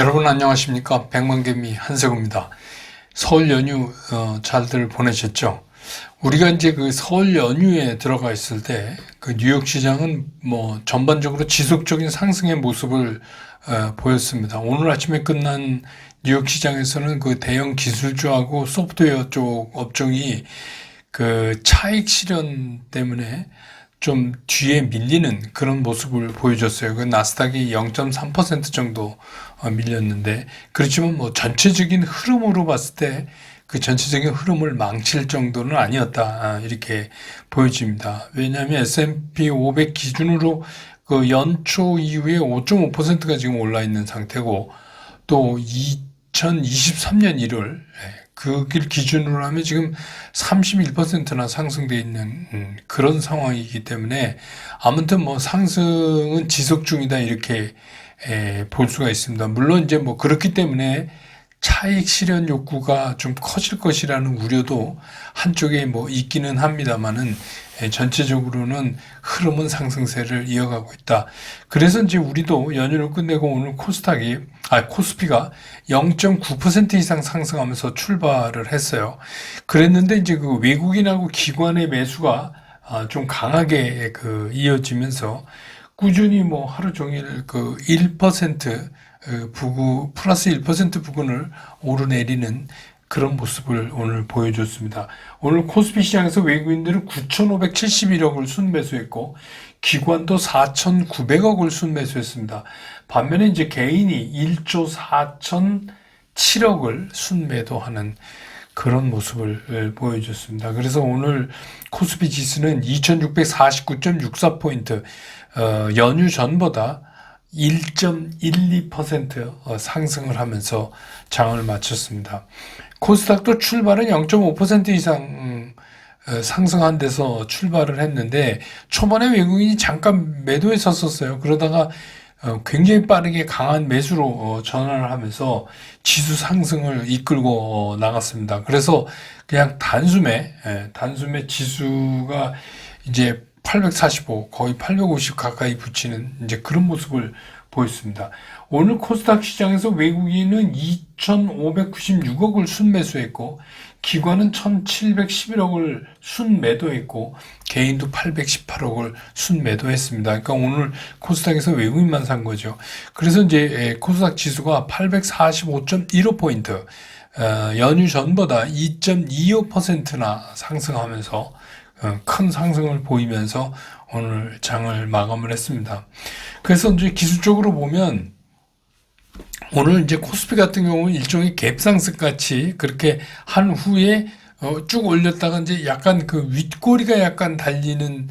여러분 안녕하십니까? 백만개미 한석우입니다. 설 연휴 잘들 보내셨죠? 우리가 이제 그 설 연휴에 들어가 있을 때 그 뉴욕 시장은 뭐 전반적으로 지속적인 상승의 모습을 보였습니다. 오늘 아침에 끝난 뉴욕 시장에서는 그 대형 기술주하고 소프트웨어 쪽 업종이 그 차익 실현 때문에 좀 뒤에 밀리는 그런 모습을 보여줬어요. 그 나스닥이 0.3% 정도 밀렸는데, 그렇지만 뭐 전체적인 흐름으로 봤을 때 그 전체적인 흐름을 망칠 정도는 아니었다, 이렇게 보여집니다. 왜냐하면 S&P 500 기준으로 그 연초 이후에 5.5%가 지금 올라 있는 상태고, 또 2023년 1월 그 기준으로 하면 지금 31%나 상승돼 있는 그런 상황이기 때문에 아무튼 뭐 상승은 지속 중이다, 이렇게 볼 수가 있습니다. 물론 이제 뭐 그렇기 때문에 차익 실현 욕구가 좀 커질 것이라는 우려도 한쪽에 뭐 있기는 합니다만은 전체적으로는 흐름은 상승세를 이어가고 있다. 그래서 이제 우리도 연휴를 끝내고 오늘 코스피가 0.9% 이상 상승하면서 출발을 했어요. 그랬는데 이제 그 외국인하고 기관의 매수가 좀 강하게 이어지면서 꾸준히 뭐 하루 종일 그 1% 플러스 1% 부근을 오르내리는 그런 모습을 오늘 보여줬습니다. 오늘 코스피 시장에서 외국인들은 9,571억을 순매수했고 기관도 4,900억을 순매수했습니다. 반면에 이제 개인이 1조 4,007억을 순매도하는 그런 모습을 보여줬습니다. 그래서 오늘 코스피 지수는 2,649.64포인트, 연휴 전보다 1.12% 상승을 하면서 장을 마쳤습니다. 코스닥도 출발은 0.5% 이상 상승한 데서 출발을 했는데 초반에 외국인이 잠깐 매도에 섰었어요. 그러다가 굉장히 빠르게 강한 매수로 전환을 하면서 지수 상승을 이끌고 나갔습니다. 그래서 그냥 단숨에 지수가 이제 845, 거의 850 가까이 붙이는 이제 그런 모습을 보였습니다. 오늘 코스닥 시장에서 외국인은 2,596억을 순매수했고, 기관은 1,711억을 순매도했고, 개인도 818억을 순매도했습니다. 그러니까 오늘 코스닥에서 외국인만 산 거죠. 그래서 이제 코스닥 지수가 845.15포인트, 연휴 전보다 2.25%나 상승하면서 큰 상승을 보이면서 오늘 장을 마감을 했습니다. 그래서 이제 기술적으로 보면 오늘 이제 코스피 같은 경우는 일종의 갭상승 같이 그렇게 한 후에 쭉 올렸다가 이제 약간 그 윗꼬리가 약간 달리는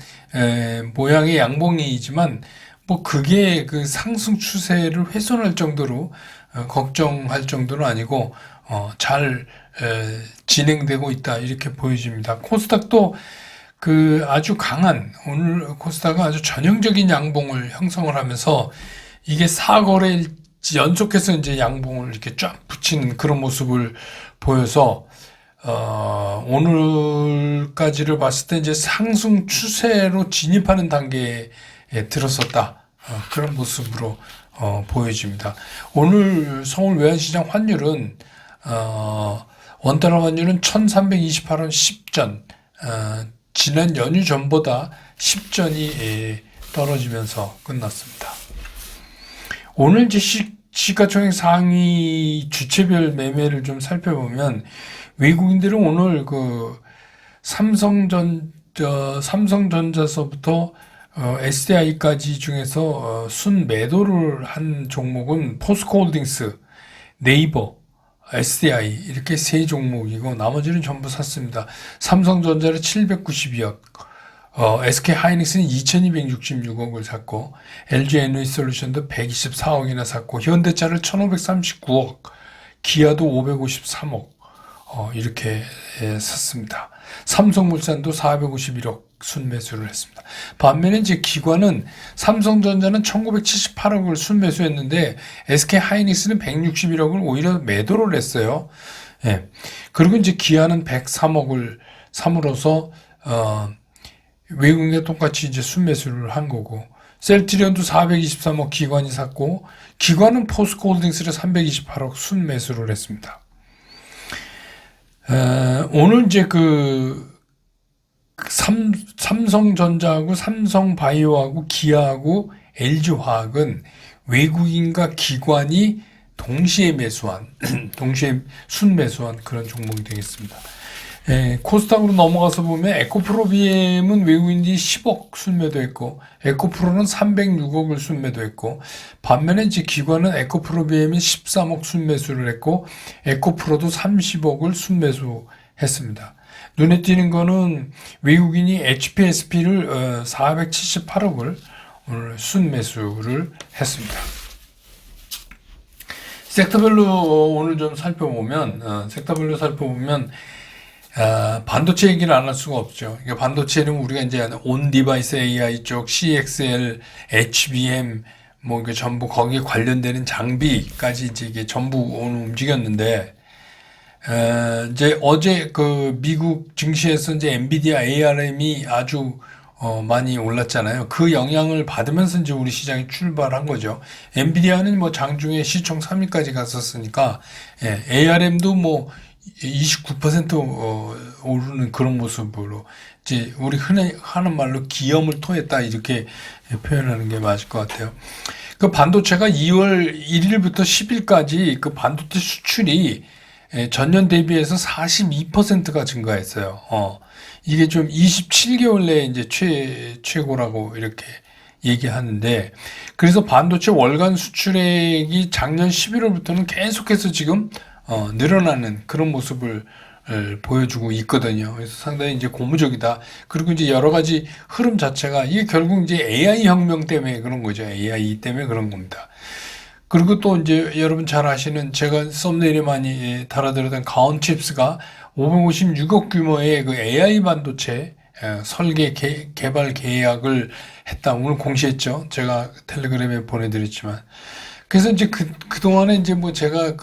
모양의 양봉이지만 뭐 그게 그 상승 추세를 훼손할 정도로 걱정할 정도는 아니고 잘 진행되고 있다, 이렇게 보여집니다. 코스닥도 그 아주 강한, 오늘 코스닥은 아주 전형적인 양봉을 형성을 하면서 이게 4거래 연속해서 이제 양봉을 이렇게 쫙 붙이는 그런 모습을 보여서 오늘까지를 봤을 때 이제 상승 추세로 진입하는 단계에 들었었다, 그런 모습으로 보여집니다. 오늘 서울 외환시장 환율은 원달러 환율은 1328원 10전, 지난 연휴 전보다 10전이 떨어지면서 끝났습니다. 오늘 이제 시가총액 상위 주체별 매매를 좀 살펴보면 외국인들은 오늘 그 삼성전자서부터 SDI까지 중에서 순매도를 한 종목은 포스코홀딩스, 네이버, SDI 이렇게 세 종목이고 나머지는 전부 샀습니다. 삼성전자를 792억, SK하이닉스는 2266억을 샀고, LG에너지솔루션도 124억이나 샀고, 현대차를 1539억, 기아도 553억 이렇게 샀습니다. 삼성물산도 451억 순매수를 했습니다. 반면에 이제 기관은 삼성전자는 1978억을 순매수했는데 SK하이닉스는 161억을 오히려 매도를 했어요. 예. 그리고 이제 기아는 103억을 삼으로써 외국인과 똑같이 이제 순매수를 한 거고, 셀트리온도 423억 기관이 샀고, 기관은 포스코홀딩스를 328억 순매수를 했습니다. 오늘 이제 삼성전자하고 삼성바이오하고 기아하고 LG화학은 외국인과 기관이 동시에 순매수한 그런 종목이 되겠습니다. 코스닥으로 넘어가서 보면 에코프로비엠은 외국인이 10억 순매도했고, 에코프로는 306억을 순매도했고, 반면에 이제 기관은 에코프로비엠이 13억 순매수를 했고, 에코프로도 30억을 순매수했습니다. 눈에 띄는 거는 외국인이 HPSP를 478억을 오늘 순매수를 했습니다. 섹터별로 오늘 좀 살펴보면, 반도체 얘기를 안 할 수가 없죠. 그러니까 반도체는 우리가 이제 온 디바이스 AI 쪽, CXL, HBM, 뭐 이게 전부 거기에 관련되는 장비까지 이제 이게 전부 오늘 움직였는데, 이제 어제 그 미국 증시에서 이제 엔비디아 ARM이 아주 많이 올랐잖아요. 그 영향을 받으면서 이제 우리 시장이 출발한 거죠. 엔비디아는 뭐 장중에 시총 3위까지 갔었으니까, ARM도 뭐 29% 오르는 그런 모습으로 이제 우리 흔히 하는 말로 기염을 토했다 이렇게 표현하는 게 맞을 것 같아요. 그 반도체가 2월 1일부터 10일까지 그 반도체 수출이 전년 대비해서 42%가 증가했어요. 이게 좀 27개월 내에 이제 최고라고 이렇게 얘기하는데, 그래서 반도체 월간 수출액이 작년 11월부터는 계속해서 지금 늘어나는 그런 모습을 보여주고 있거든요. 그래서 상당히 이제 고무적이다. 그리고 이제 여러 가지 흐름 자체가 이게 결국 이제 AI 혁명 때문에 그런 거죠. AI 때문에 그런 겁니다. 그리고 또 이제 여러분 잘 아시는 제가 썸네일에 많이 달아드렸던 가온칩스가 556억 규모의 그 AI 반도체 설계 개발 계약을 했다. 오늘 공시했죠. 제가 텔레그램에 보내드렸지만. 그래서 이제 그동안에 이제 뭐 제가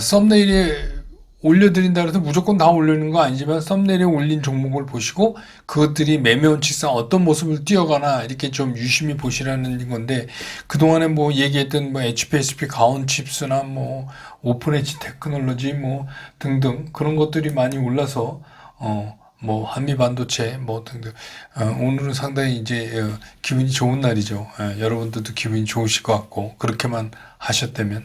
썸네일에 올려드린다 그래서 무조건 다 올리는 거 아니지만 썸네일에 올린 종목을 보시고 그것들이 매매원칙상 어떤 모습을 띄어가나 이렇게 좀 유심히 보시라는 건데, 그동안에 뭐 얘기했던 뭐 HPSP 가온칩스나 뭐 오픈엣지 테크놀로지 뭐 등등 그런 것들이 많이 올라서 뭐 한미 반도체 뭐 등등 오늘은 상당히 이제 기분이 좋은 날이죠. 여러분들도 기분이 좋으실 것 같고 그렇게만 하셨다면.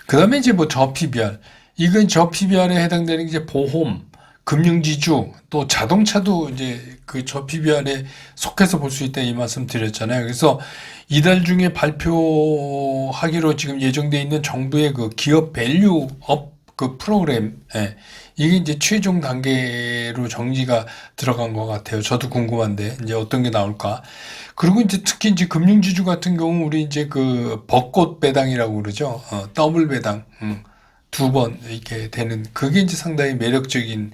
그 다음에 이제 뭐 저PBR, 이건 저PBR에 해당되는 이제 보험, 금융지주, 또 자동차도 이제 그 저PBR에 속해서 볼 수 있다 이 말씀 드렸잖아요. 그래서 이달 중에 발표하기로 지금 예정돼 있는 정부의 그 기업 밸류업 그 프로그램, 이게 이제 최종 단계로 정리가 들어간 것 같아요. 저도 궁금한데 이제 어떤 게 나올까. 그리고 이제 특히 이제 금융지주 같은 경우 우리 이제 그 벚꽃 배당이라고 그러죠. 더블 배당, 2번 이렇게 되는 그게 이제 상당히 매력적인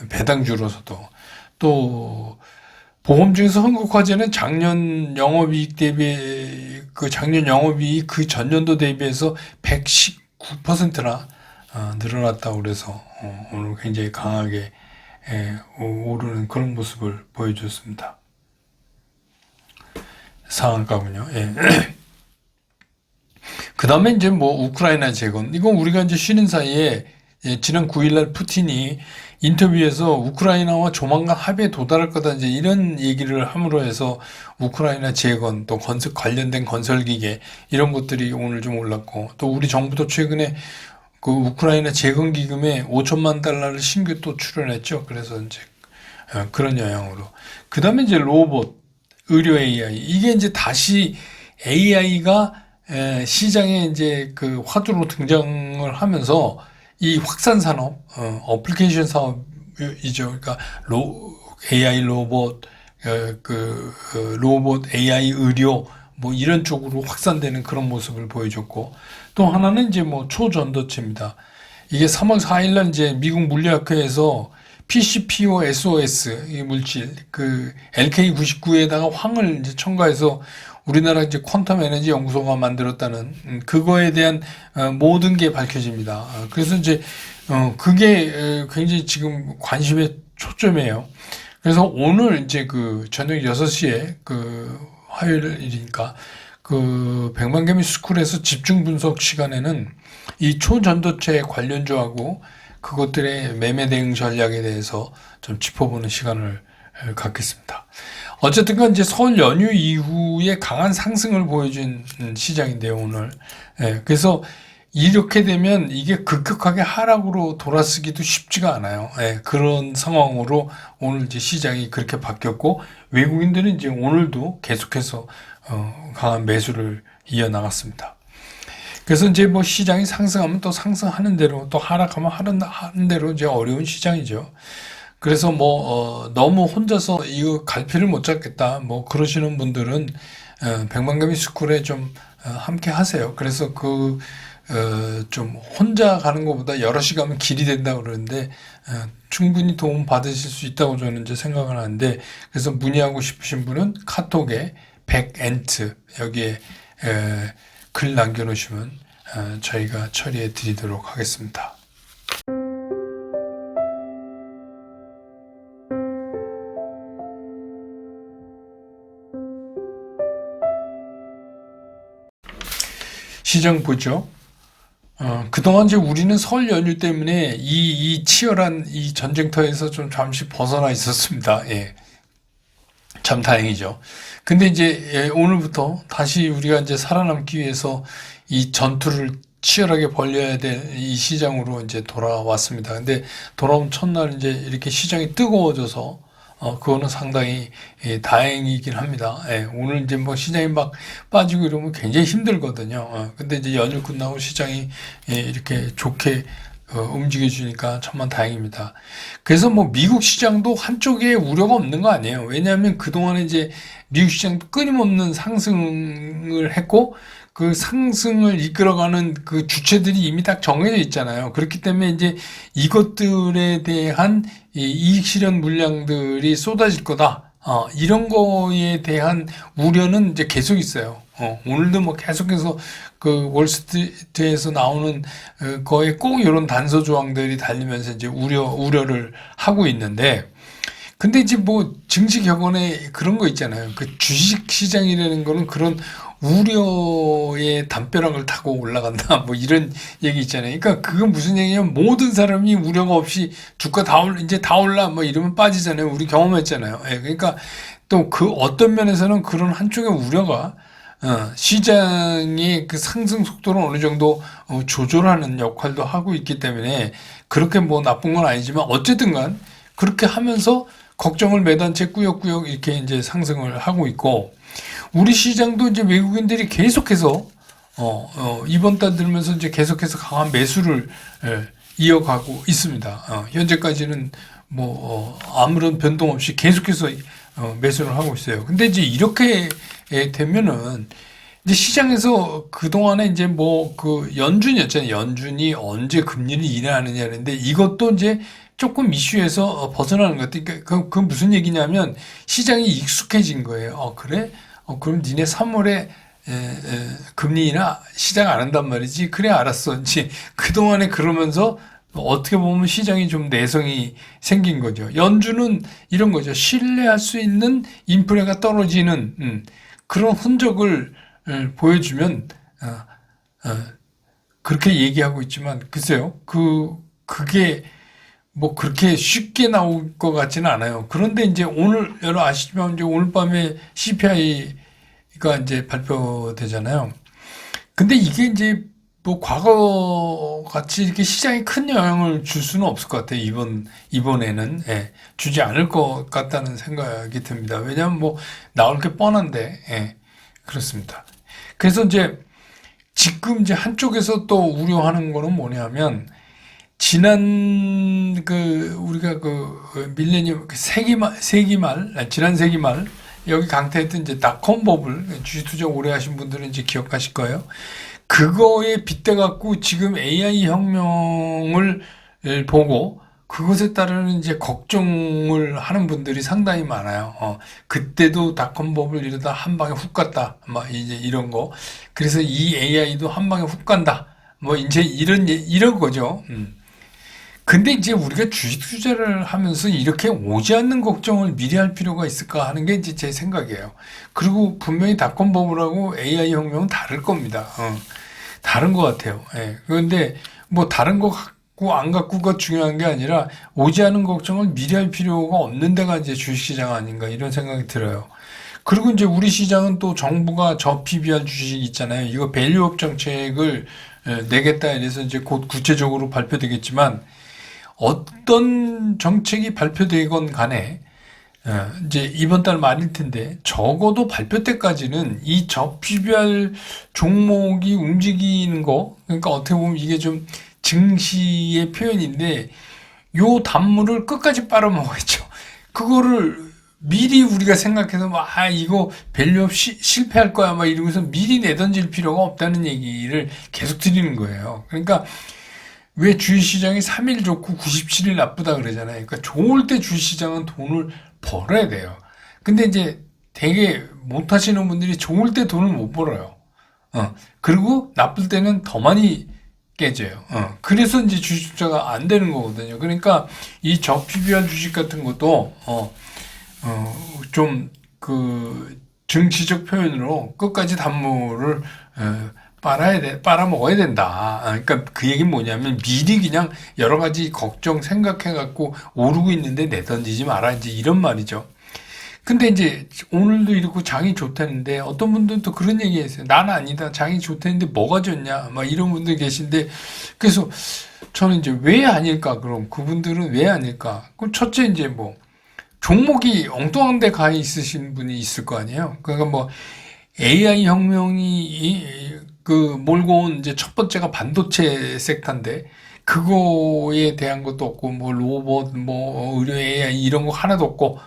배당주로서도, 또 보험 중에서 한국화재는 작년 영업이익 대비 작년 영업이익 그 전년도 대비해서 119%나 늘어났다고 그래서 오늘 굉장히 강하게 오르는 그런 모습을 보여줬습니다. 상한가군요. 그 다음에 이제 뭐 우크라이나 재건, 이건 우리가 이제 쉬는 사이에 지난 9일날 푸틴이 인터뷰에서 우크라이나와 조만간 합의에 도달할 거다 이제 이런 얘기를 함으로 해서 우크라이나 재건, 또 관련된 건설기계 이런 것들이 오늘 좀 올랐고, 또 우리 정부도 최근에 그 우크라이나 재건 기금에 5천만 달러를 신규 또 출연했죠. 그래서 이제 그런 영향으로. 그 다음에 이제 로봇, 의료 AI, 이게 이제 다시 AI가 시장에 이제 그 화두로 등장을 하면서 이 확산 산업, 어플리케이션 사업이죠. 그러니까 AI 로봇, 로봇 AI 의료 뭐 이런 쪽으로 확산되는 그런 모습을 보여줬고, 또 하나는 이제 뭐 초전도체입니다. 이게 3월 4일날 이제 미국 물리학회에서 PCPOSOS 이 물질 그 LK99에다가 황을 이제 첨가해서 우리나라 이제 퀀텀 에너지 연구소가 만들었다는 그거에 대한 모든 게 밝혀집니다. 그래서 이제 그게 굉장히 지금 관심의 초점이에요. 그래서 오늘 이제 그 저녁 6시에 그 화요일이니까 그 백만개미 스쿨에서 집중 분석 시간에는 이 초전도체 관련주하고 그것들의 매매 대응 전략에 대해서 좀 짚어보는 시간을 갖겠습니다. 어쨌든 간 이제 설 연휴 이후에 강한 상승을 보여준 시장인데요, 오늘. 그래서 이렇게 되면 이게 급격하게 하락으로 돌아서기도 쉽지가 않아요. 그런 상황으로 오늘 이제 시장이 그렇게 바뀌었고, 외국인들은 이제 오늘도 계속해서 강한 매수를 이어나갔습니다. 그래서 이제 뭐 시장이 상승하면 또 상승하는 대로, 또 하락하면 하는 대로 이제 어려운 시장이죠. 그래서 뭐 너무 혼자서 이거 갈피를 못 잡겠다 뭐 그러시는 분들은 백만개미 스쿨에 좀 함께 하세요. 그래서 좀 혼자 가는 것보다 여럿이 가면 길이 된다 그러는데 충분히 도움 받으실 수 있다고 저는 이제 생각을 하는데, 그래서 문의하고 싶으신 분은 카톡에 백엔트 여기에 글 남겨놓으시면 저희가 처리해 드리도록 하겠습니다. 시장 보죠. 그동안 이제 우리는 설 연휴 때문에 이 치열한 이 전쟁터에서 좀 잠시 벗어나 있었습니다. 예. 참 다행이죠. 근데 이제 오늘부터 다시 우리가 이제 살아남기 위해서 이 전투를 치열하게 벌려야 될 이 시장으로 이제 돌아왔습니다. 근데 돌아온 첫날 이제 이렇게 시장이 뜨거워져서 그거는 상당히 다행이긴 합니다. 오늘 이제 뭐 시장이 막 빠지고 이러면 굉장히 힘들거든요. 근데 이제 연휴 끝나고 시장이 이렇게 좋게 움직여주니까 천만 다행입니다. 그래서 뭐 미국 시장도 한쪽에 우려가 없는 거 아니에요. 왜냐하면 그동안에 이제 미국 시장도 끊임없는 상승을 했고, 그 상승을 이끌어가는 그 주체들이 이미 딱 정해져 있잖아요. 그렇기 때문에 이제 이것들에 대한 이익 실현 물량들이 쏟아질 거다. 이런 거에 대한 우려는 이제 계속 있어요. 오늘도 뭐 계속해서 그 월스트리트에서 나오는 거에 꼭 이런 단서 조항들이 달리면서 이제 우려를 하고 있는데, 근데 이제 뭐 증시 격언에 그런 거 있잖아요. 그 주식 시장이라는 거는 그런 우려의 담벼락을 타고 올라간다. 뭐 이런 얘기 있잖아요. 그러니까 그건 무슨 얘기냐면 모든 사람이 우려가 없이 주가 이제 다 올라 뭐 이러면 빠지잖아요. 우리 경험했잖아요. 그러니까 또 그 어떤 면에서는 그런 한쪽의 우려가 시장의 그 상승 속도를 어느 정도 조절하는 역할도 하고 있기 때문에 그렇게 뭐 나쁜 건 아니지만, 어쨌든 간 그렇게 하면서 걱정을 매단 채 꾸역꾸역 이렇게 이제 상승을 하고 있고, 우리 시장도 이제 외국인들이 계속해서 이번 달 들면서 이제 계속해서 강한 매수를 이어가고 있습니다. 현재까지는 뭐 아무런 변동 없이 계속해서 매수를 하고 있어요. 근데 이제 이렇게 되면은 이제 시장에서 그동안에 이제 뭐 그 연준이었잖아요. 연준이 언제 금리를 인하하느냐는데 이것도 이제 조금 이슈에서 벗어나는 것 같아요. 그러니까 그 무슨 얘기냐면 시장이 익숙해진 거예요. 그래? 그럼 니네 3월에 금리 인하 시장 안 한단 말이지. 그래, 알았어. 이제 그동안에 그러면서 어떻게 보면 시장이 좀 내성이 생긴 거죠. 연준은 이런 거죠. 신뢰할 수 있는 인플레가 떨어지는 그런 흔적을 보여주면 그렇게 얘기하고 있지만, 글쎄요. 그게 뭐 그렇게 쉽게 나올 것 같지는 않아요. 그런데 이제 오늘 여러분 아시지만 이제 오늘 밤에 CPI가 이제 발표되잖아요. 근데 이게 이제 뭐 과거 같이 이렇게 시장에 큰 영향을 줄 수는 없을 것 같아요. 이번에는 주지 않을 것 같다는 생각이 듭니다. 왜냐하면 뭐 나올 게 뻔한데 그렇습니다. 그래서 이제 지금 이제 한쪽에서 또 우려하는 거는 뭐냐면, 지난 우리가 밀레니엄 지난 세기 말 여기 강타했던 이제 닷컴 버블, 주식 투자 오래 하신 분들은 이제 기억하실 거예요. 그거에 빗대 갖고 지금 AI 혁명을 보고 그것에 따르는 이제 걱정을 하는 분들이 상당히 많아요. 그때도 닷컴 버블 이러다 한 방에 훅 갔다. 막 이제 이런 거. 그래서 이 AI도 한 방에 훅 간다. 뭐 이제 이런 거죠. 근데 이제 우리가 주식 투자를 하면서 이렇게 오지 않는 걱정을 미리 할 필요가 있을까 하는 게 이제 제 생각이에요. 그리고 분명히 닷컴 버블하고 AI 혁명은 다를 겁니다. 다른 것 같아요. 예. 그런데 뭐 다른 거 갖고 안 갖고가 중요한 게 아니라 오지 않은 걱정을 미리 할 필요가 없는 데가 이제 주식시장 아닌가 이런 생각이 들어요. 그리고 이제 우리 시장은 또 정부가 저 PBR 주식 있잖아요. 이거 밸류업 정책을 내겠다 이래서 이제 곧 구체적으로 발표되겠지만 어떤 정책이 발표되건 간에 이제 이번 달 말일 텐데 적어도 발표 때까지는 이 저PBR 종목이 움직이는 거 그러니까 어떻게 보면 이게 좀 증시의 표현인데 요 단물을 끝까지 빨아먹어야죠. 그거를 미리 우리가 생각해서 이거 밸류업 실패할 거야 막 이러면서 미리 내던질 필요가 없다는 얘기를 계속 드리는 거예요. 그러니까 왜 주식시장이 3일 좋고 97일 나쁘다 그러잖아요. 그러니까 좋을 때 주식시장은 돈을 벌어야 돼요. 근데 이제 되게 못하시는 분들이 좋을 때 돈을 못 벌어요. 그리고 나쁠 때는 더 많이 깨져요. 그래서 이제 주식 투자가 안 되는 거거든요. 그러니까 이 저PBR 주식 같은 것도, 좀, 정치적 표현으로 끝까지 단물을, 빨아먹어야 된다. 그러니까 그 얘기는 뭐냐면 미리 그냥 여러 가지 걱정 생각해갖고 오르고 있는데 내던지지 마라. 이제 이런 말이죠. 근데 이제 오늘도 이렇고 장이 좋다는데 어떤 분들은 또 그런 얘기 했어요. 난 아니다. 장이 좋다는데 뭐가 좋냐. 막 이런 분들 계신데 그래서 저는 이제 왜 아닐까? 그럼 그분들은 왜 아닐까? 그럼 첫째 이제 뭐 종목이 엉뚱한 데 가 있으신 분이 있을 거 아니에요. 그러니까 뭐 AI 혁명이 몰고 온 이제 첫 번째가 반도체 섹터인데 그거에 대한 것도 없고 뭐 로봇 뭐 의료 AI 이런 거 하나도 없고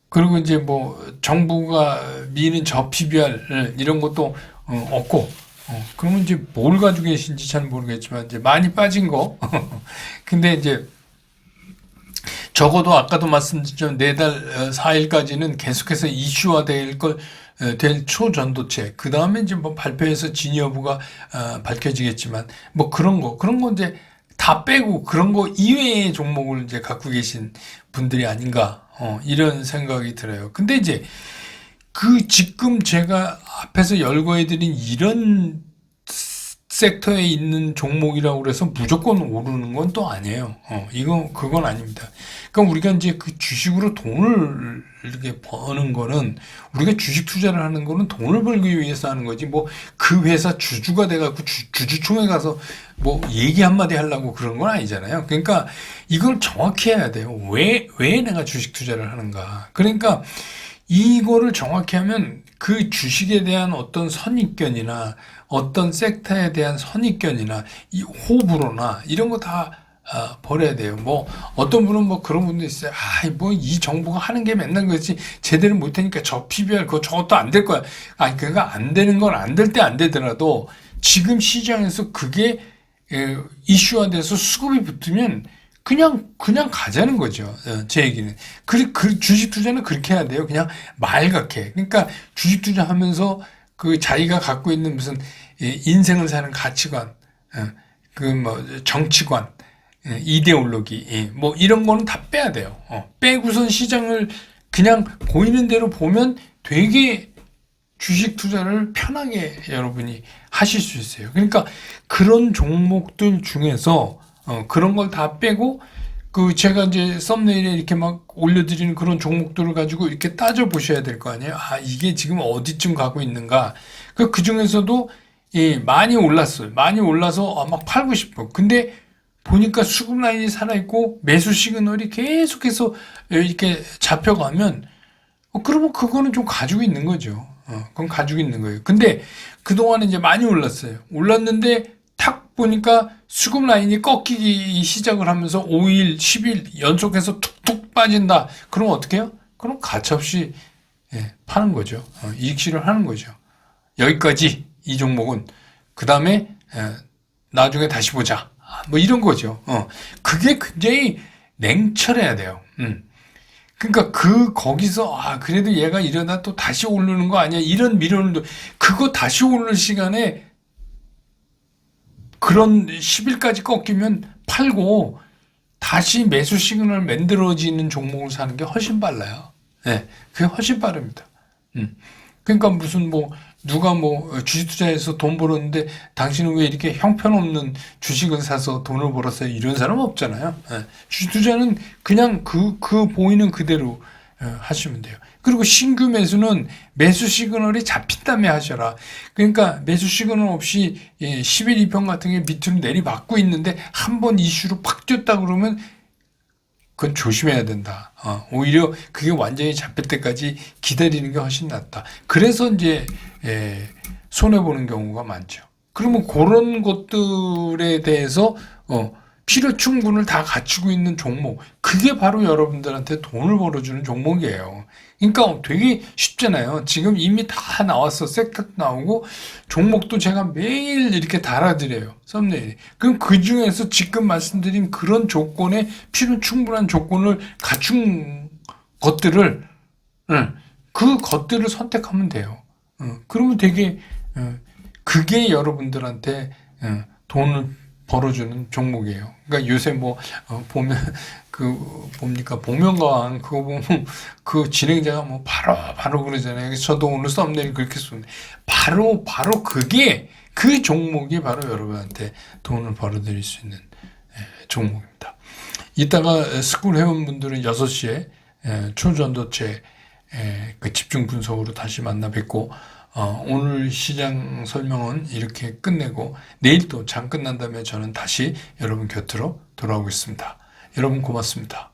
그리고 이제 뭐 정부가 미는 저 PBR 이런 것도 없고 그러면 이제 뭘 가지고 계신지 잘 모르겠지만 이제 많이 빠진 거 근데 이제 적어도 아까도 말씀드렸지만 내달 4일까지는 계속해서 이슈화 될 초전도체 그 다음에 이제 뭐 발표해서 진위 여부가 밝혀지겠지만 뭐 그런 거 이제 다 빼고 그런 거 이외의 종목을 이제 갖고 계신 분들이 아닌가 이런 생각이 들어요. 근데 이제 지금 제가 앞에서 열거해드린 이런 섹터에 있는 종목이라고 그래서 무조건 오르는 건 또 아니에요. 그건 아닙니다. 그러니까 우리가 이제 그 주식으로 돈을 이렇게 버는 거는 우리가 주식 투자를 하는 거는 돈을 벌기 위해서 하는 거지 뭐 그 회사 주주가 돼갖고 주주총회 가서 뭐 얘기 한마디 하려고 그런 건 아니잖아요. 그러니까 이걸 정확히 해야 돼요. 왜 내가 주식 투자를 하는가. 그러니까 이거를 정확히 하면 그 주식에 대한 어떤 선입견이나 어떤 섹터에 대한 선입견이나 이 호불호나 이런 거 다 버려야 돼요. 뭐 어떤 분은 뭐 그런 분도 있어요. 뭐 이 정부가 하는 게 맨날 그렇지 제대로 못하니까 저 PBR 저것도 안 될 거야. 그러니까 안 되는 건 안 될 때 안 되더라도 지금 시장에서 그게 이슈화돼서 수급이 붙으면 그냥 가자는 거죠. 제 얘기는. 주식 투자는 그렇게 해야 돼요. 그냥 말갛게. 그러니까 주식 투자하면서 자기가 갖고 있는 무슨 인생을 사는 가치관, 정치관, 이데올로기, 뭐 이런 거는 다 빼야 돼요. 빼고선 시장을 그냥 보이는 대로 보면 되게 주식 투자를 편하게 여러분이 하실 수 있어요. 그러니까 그런 종목들 중에서 그런 걸 다 빼고 제가 이제 썸네일에 이렇게 막 올려드리는 그런 종목들을 가지고 이렇게 따져 보셔야 될 거 아니에요. 이게 지금 어디쯤 가고 있는가. 그 중에서도 많이 올랐어요. 많이 올라서 막 팔고 싶어. 근데 보니까 수급 라인이 살아있고 매수 시그널이 계속해서 이렇게 잡혀가면 그러면 그거는 좀 가지고 있는 거죠. 그건 가지고 있는 거예요. 근데 그동안에 이제 많이 올랐어요. 올랐는데 탁 보니까 수급 라인이 꺾이기 시작을 하면서 5일, 10일 연속해서 툭툭 빠진다. 그럼 어떻게 해요? 그럼 가차없이 파는 거죠. 이익 실현하는 거죠. 여기까지 이 종목은 그 다음에 나중에 다시 보자. 뭐 이런 거죠. 그게 굉장히 냉철해야 돼요. 그러니까 거기서 그래도 얘가 이러다 또 다시 오르는 거 아니야? 이런 미련도 그거 다시 오르는 시간에 그런 10일까지 꺾이면 팔고 다시 매수 시그널 만들어지는 종목을 사는 게 훨씬 빨라요. 네, 그게 훨씬 빠릅니다. 그러니까 무슨 뭐 누가 뭐 주식 투자해서 돈 벌었는데 당신은 왜 이렇게 형편없는 주식을 사서 돈을 벌었어요? 이런 사람 없잖아요. 예. 주식 투자는 그냥 그 보이는 그대로 하시면 돼요. 그리고 신규 매수는 매수 시그널이 잡힌 다음에 하셔라. 그러니까 매수 시그널 없이 10일 이평 같은 게 밑으로 내리막고 있는데 한 번 이슈로 팍 뛰었다 그러면 그건 조심해야 된다. 오히려 그게 완전히 잡힐 때까지 기다리는 게 훨씬 낫다. 그래서 이제 손해보는 경우가 많죠. 그러면 그런 것들에 대해서 필요 충분을 다 갖추고 있는 종목, 그게 바로 여러분들한테 돈을 벌어주는 종목이에요. 그러니까 되게 쉽잖아요. 지금 이미 다 나왔어. 섹터도 나오고 종목도 제가 매일 이렇게 달아드려요. 썸네일에. 그럼 그 중에서 지금 말씀드린 그런 조건에 필요 충분한 조건을 갖춘 것들을 그 것들을 선택하면 돼요. 그러면 되게 그게 여러분들한테 돈을 벌어주는 종목이에요. 그러니까 요새 뭐 보면 그 뭡니까 복면가왕 그거 보면 그 진행자가 뭐 바로 그러잖아요. 저도 오늘 썸네일 그렇게 쏘는데 바로 그게 그 종목이 바로 여러분한테 돈을 벌어들일 수 있는 종목입니다. 이따가 스쿨 회원분들은 6시에 초전도체 그 집중 분석으로 다시 만나 뵙고 오늘 시장 설명은 이렇게 끝내고 내일 또 장 끝난 다음에 저는 다시 여러분 곁으로 돌아오겠습니다. 여러분 고맙습니다.